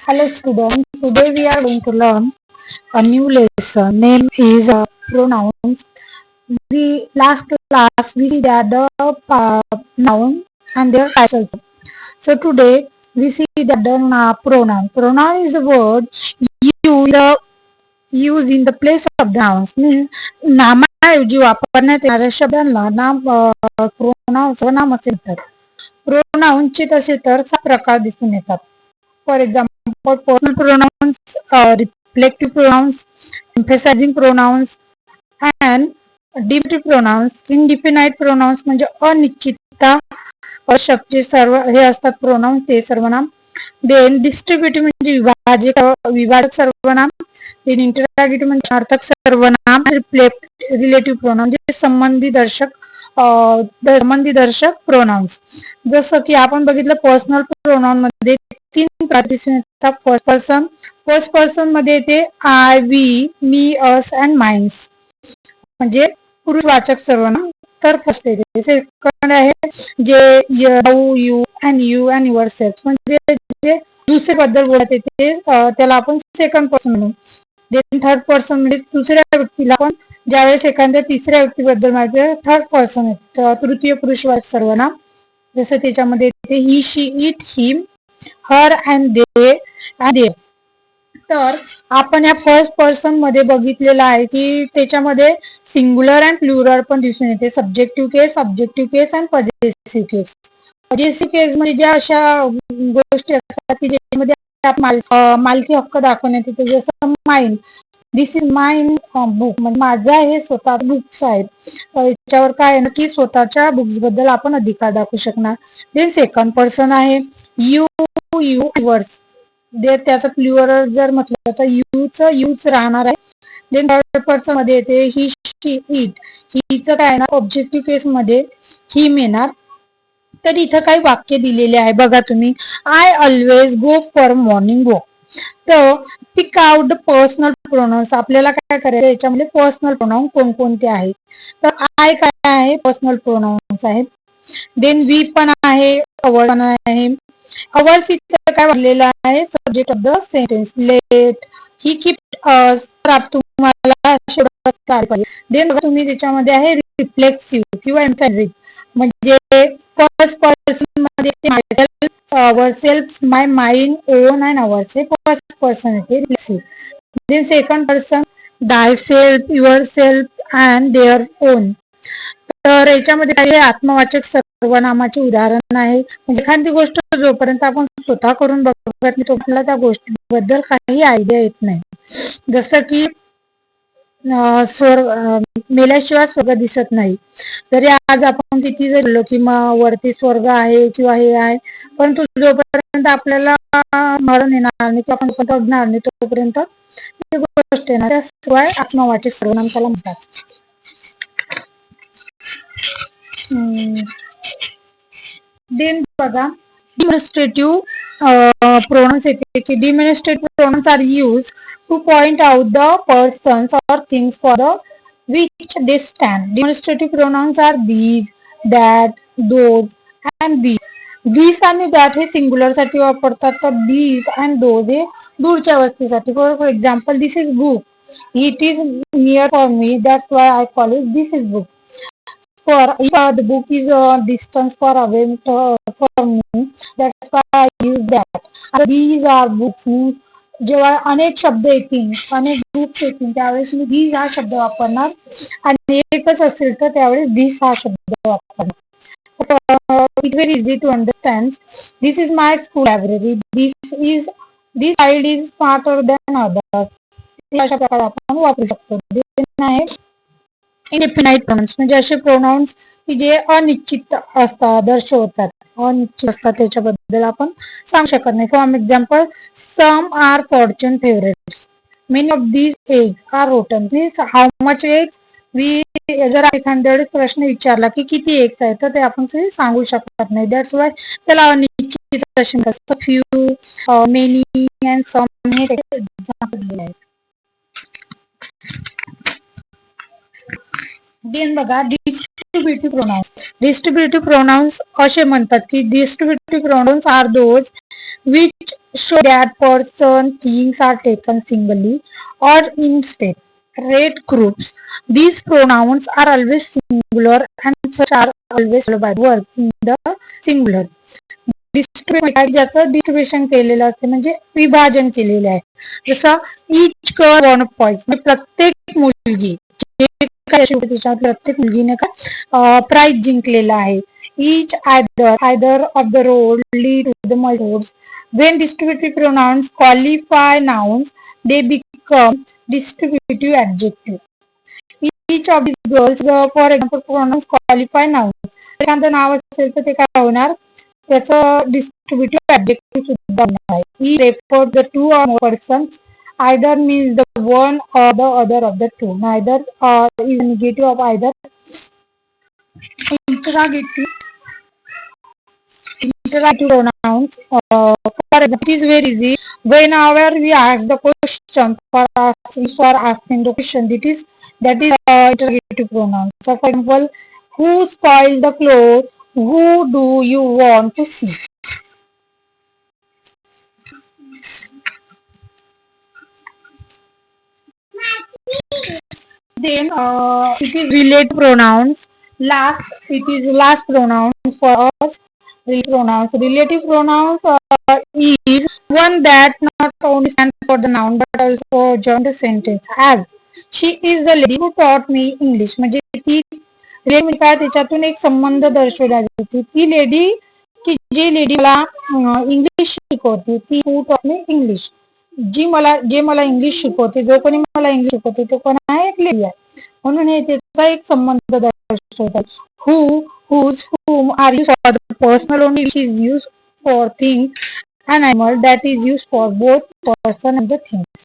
Hello students, today we are going to learn a new lesson. Name is pronouns. We last class we see that the noun and their title. So today we see that the pronoun. Pronoun is a word used in the place of the nouns. Means नामाऐवजी वापरण्यात येणाऱ्या शब्दांना नाम pronoun सर्वनाम असे म्हणतात. प्रोनाउनचे तसे तर 6 प्रकार दिसून येतात. For example personal pronouns, reflective pronouns, emphasizing pronouns and definitive pronouns. Indefinite pronouns म्हणजे अनिश्चितता अशक जे सर्व हे असतात प्रोनाउन्स ते सर्वनाम. देन डिस्ट्रीब्युटिव्ह म्हणजे विभाजक सर्वनाम. देन इंटरॉगेटिव्ह म्हणजे अर्थक सर्वनाम. रिलेटिव्ह प्रोनाउन म्हणजे संबंधी दर्शक प्रोनाउन्स. जसं की आपण बघितलं पर्सनल प्रोनाउन मध्ये 3 प्रकार दिसून येतात. फर्स्ट पर्सन मध्ये येते I, we, me, us and mine म्हणजे पुरुषवाचक सर्वनाम. तर फर्स्ट येते. सेकंड आहे जे यू अँड युअर सेल्फ म्हणजे जे दुसरे बद्दल बोलत येते त्याला आपण सेकंड पर्सन म्हणू. देन थर्ड पर्सन म्हणजे दुसऱ्या व्यक्तीला आपण ज्यावेळेस एखाद्या तिसऱ्या व्यक्तीबद्दल माहिती थर्ड पर्सन आहे. तृतीय पुरुषवाचक सर्वनाम. जसं त्याच्यामध्ये येते ही, शी, it, him, her and they. तर आपण या फर्स्ट पर्सन मध्ये बघितलेलं आहे की त्याच्यामध्ये सिंग्युलर अँड प्लुरल पण दिसून येते. Subjective case, objective case and possessive case. Possessive case म्हणजे ज्या अशा गोष्टी असतात की ज्याच्यामध्ये मालकी हक्क दाखवण्यात येते. जसं mine, this is mine book म्हणजे माझा हे स्वतः बुक्स आहेत. याच्यावर काय आहे ना की स्वतःच्या बुक्स बद्दल आपण अधिकार दाखवू शकणार. देन सेकंड पर्सन आहे युअर्स. त्याचं प्लुरल जर म्हटलं तर यूच राहणार आहे. देन थर्ड पर्सन मध्ये येते ही, शी, इट. हिचं काय ना ऑब्जेक्टिव्ह केस मध्ये हिम येणार. तर इथं काही वाक्य दिलेले आहे बघा तुम्ही. I always go for morning walk. तर पिक आउट पर्सनल प्रोनाउन्स. आपल्याला काय करायचं याच्यामध्ये पर्सनल प्रोनाउन कोणकोणते आहेत. तर आय काय आहे पर्सनल प्रोनाउन्स आहे. देन वी पण आहे, अवर पण आहे. अवर्स इथं काय वाढलेलं आहे subject of the sentence. Let, he keep us. तर तुम्हाला देन तुम्ही त्याच्यामध्ये आहे रिफ्लेक्सिव्ह किंवा एम्फॅसिक म्हणजे फर्स्ट पर्सन मध्ये our self, my, mine, own and ours हे फर्स्ट पर्सन येते reflexive. Then second person thy self, your self and their own. तर याच्यामध्ये काही आत्मवाचक सर्वनामाचे उदाहरण आहे. म्हणजे एखादी गोष्ट जोपर्यंत आपण स्वतः करून बघत नाही तोपर्यंत त्या गोष्टीबद्दल काही आयडिया येत नाही. जसं की मेल्याशिवाय स्वर्ग दिसत नाही. जरी आज आपण किती जर बोललो की वरती स्वर्ग आहे किंवा हे आहे परंतु जोपर्यंत आपल्याला मरण येणार नाही किंवा आपण बघणार नाही तोपर्यंत गोष्ट येणार. त्याशिवाय आत्मवाचक सर्वनाम त्याला म्हणतात. देन बघा डिमॉन्स्ट्रेटिव्ह प्रोनाउन्स येते की demonstrative pronouns are used to point out the persons or things for the which they stand. Demonstrative pronouns are these, that, those and these. These आणि that हे सिंग्युलर साठी वापरतात. तर these and those हे दूरच्या वस्तूसाठी. For example this is book, it is near for me, that's why I call it this is book. For if the book is a distance far away from me, that's why I use that. These are books means जेव्हा अनेक शब्द येतील, अनेक books येतील त्यावेळेस मी these हा शब्द वापरणार आणि एकच असेल तर त्यावेळेस this हा शब्द वापरणार. It's very easy to understand. This is my school library. This child is smarter than others. अशा प्रकारे आपण वापरू शकतो. आहे इनडिफिनाइट प्रोनाउन्स म्हणजे असे प्रोनाउन्स की जे अनिश्चित असतात, दर्शवतात, अनिश्चित असतात त्याच्याबद्दल आपण सांगू शकत नाही. For example some are fortune favourites, many of these eggs are rotten. Means how much eggs we. जर एखाद्या वेळेस प्रश्न विचारला की किती एग्स आहेत तर ते आपण सांगू शकत नाही. दॅट्स वाय त्याला अनिश्चित असे फ्यू, मेनी अँड सम हे एक्झाम्पल दिले आहेत. देन बघा डिस्ट्रीब्युटिव्ह प्रोनाउन्स. डिस्ट्रीब्युटिव्ह प्रोनाउन्स असे म्हणतात की distributive pronouns are those which show that person things are taken singly or in step rate groups. These pronouns are always singular and such are always followed by verb in the singular. Distribution ज्याचं distribution केलेलं असते म्हणजे विभाजन केलेलं आहे. जसं इच girl one point म्हणजे प्रत्येक मुलगी प्रत्येक मुलगीने का प्राइज जिंकलेला आहे. Each either of the road lead to the roads. When distributive pronouns qualify nouns, they become distributive adjective. Each of these girls, for example, pronouns qualify nouns. एखादं नाव असेल तर ते काय होणार, त्याचं डिस्ट्रीब्युटिव्ह ऍडजेक्टिव्ह सुद्धा आहे. He referred the two or more persons. Either means the one or the other of the two. Neither is negative of either. Interrogative pronouns. For example, it is very easy. Whenever we ask the question for asking the question, that is interrogative pronouns. So, for example, who spoiled the clothes? Who do you want to see? Then it is related pronouns. It is last pronoun for us. Relative pronouns is one that not only stands for the noun but also join the sentence. As she is the lady who taught me English. म्हणजे ती म्हणजे काय, त्याच्यातून एक संबंध दर्शवला जातो. ती लेडी की जी लेडी मला इंग्लिश शिकवते, ती हू टॉट मी इंग्लिश. जे मला इंग्लिश शिकवते, जो कोणी मला इंग्लिश शिकवते तो कोण आहे, एक लेडी आहे. म्हणून हे त्याचा एक संबंध दर्शवतात. हू, whose, whom are used for the personal only, which is used for thing, and animal that is used for both person and the things.